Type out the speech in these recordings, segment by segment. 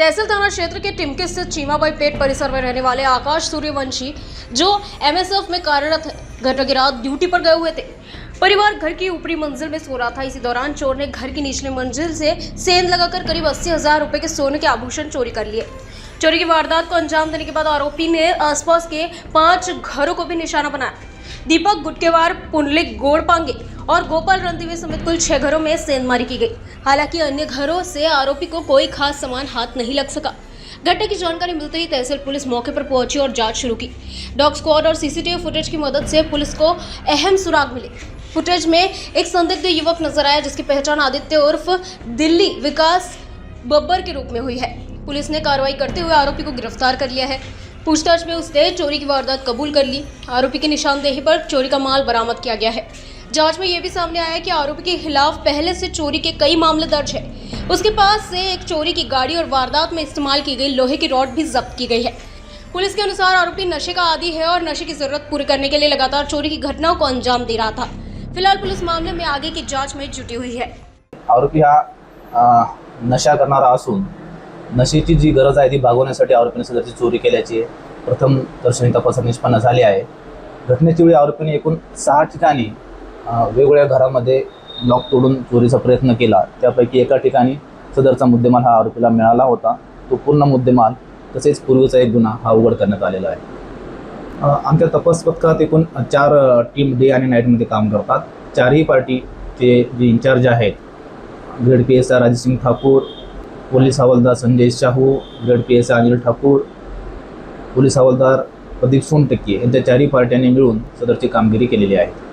तहसील थाना क्षेत्र के टिमके स्थित चीमाबाई पेट परिसर में रहने वाले आकाश सूर्यवंशी जो एमएसएफ में कार्यरत है, घटना की रात ड्यूटी पर गए हुए थे। परिवार घर की ऊपरी मंजिल में सो रहा था। इसी दौरान चोर ने घर की निचली मंजिल से सेंध लगाकर करीब 80,000 रुपए के सोने के आभूषण चोरी कर लिए। चोरी की वारदात को अंजाम देने के बाद आरोपी ने आसपास के 5 घरों को भी निशाना बनाया। दीपक गुटकेवार, पुंडलिक गोड़पांगे और गोपाल रणदिवे समेत कुल 6 घरों में सेंधमारी की गई। हालांकि अन्य घरों से आरोपी को कोई खास सामान हाथ नहीं लग सका। घटना की जानकारी मिलते ही तहसील पुलिस मौके पर पहुंची और जांच शुरू की। डॉग स्क्वाड और सीसीटीवी फुटेज की मदद से पुलिस को अहम सुराग मिले। फुटेज में एक संदिग्ध युवक नजर आया जिसकी पहचान आदित्य उर्फ दिल्ली विकास बब्बर के रूप में हुई है। पुलिस ने कार्रवाई करते हुए आरोपी को गिरफ्तार कर लिया है। पूछताछ में उसने चोरी की वारदात कबूल कर ली। आरोपी की निशानदेही पर चोरी का माल बरामद किया गया है। जांच में यह भी सामने आया है कि आरोपी के खिलाफ पहले से चोरी के कई मामले दर्ज है। उसके पास से एक चोरी की गाड़ी और वारदात में इस्तेमाल की गई लोहे की रॉड भी जब्त की गई है। पुलिस के अनुसार आरोपी नशे का आदी है और नशे की जरूरत पूरी करने के लिए लगातार चोरी की घटनाओं को अंजाम दे रहा था। फिलहाल पुलिस मामले में आगे की जांच में जुटी हुई है। आरोपी हा नशा करणारा असून नशेची जी गरज आहे ती भागवण्यासाठी आरोपीने सदरची चोरी केल्याची प्रथम दर्शनी तपासात निष्पन्न झाली आहे। घटनेच्या वेळी आरोपीने एकूण 6 ठिकाणी वेगवेगळ्या घरामध्ये लॉक तोडून चोरीचा प्रयत्न केला। त्यापैकी एका ठिकाणी सदरचा मुद्देमाल हा आरोपीला मिळाला होता। तो पूर्ण मुद्देमाल तसेच पूर्वीचा एक गुन्हा हा उघड करण्यात आलेला आहे। आमच्या तपास पथकात एकूण 4 टीम डे आणि नाईटमध्ये काम करतात। 4ही पार्टीचे जे इंचार्ज आहेत, grade PSI Rajesingh Thakur, police हवालदार Sanjay Shahu, grade PSI Anil Thakur, police हवालदार प्रदीप सोनटक्के यांच्या 4ही पार्ट्यांनी मिळून सदरची कामगिरी केलेली आहे।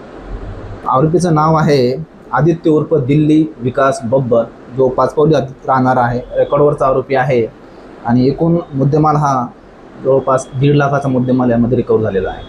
आरोपीचं नाव आहे आदित्य उर्फ दिल्ली विकास बब्बर, जो पाचपावली राहणार आहे। रेकॉर्डवरचा आरोपी आहे आणि एकूण मुद्देमाल हा जवळपास 1.5 लाखाचा मुद्देमाल यामध्ये रिकवर झालेला आहे।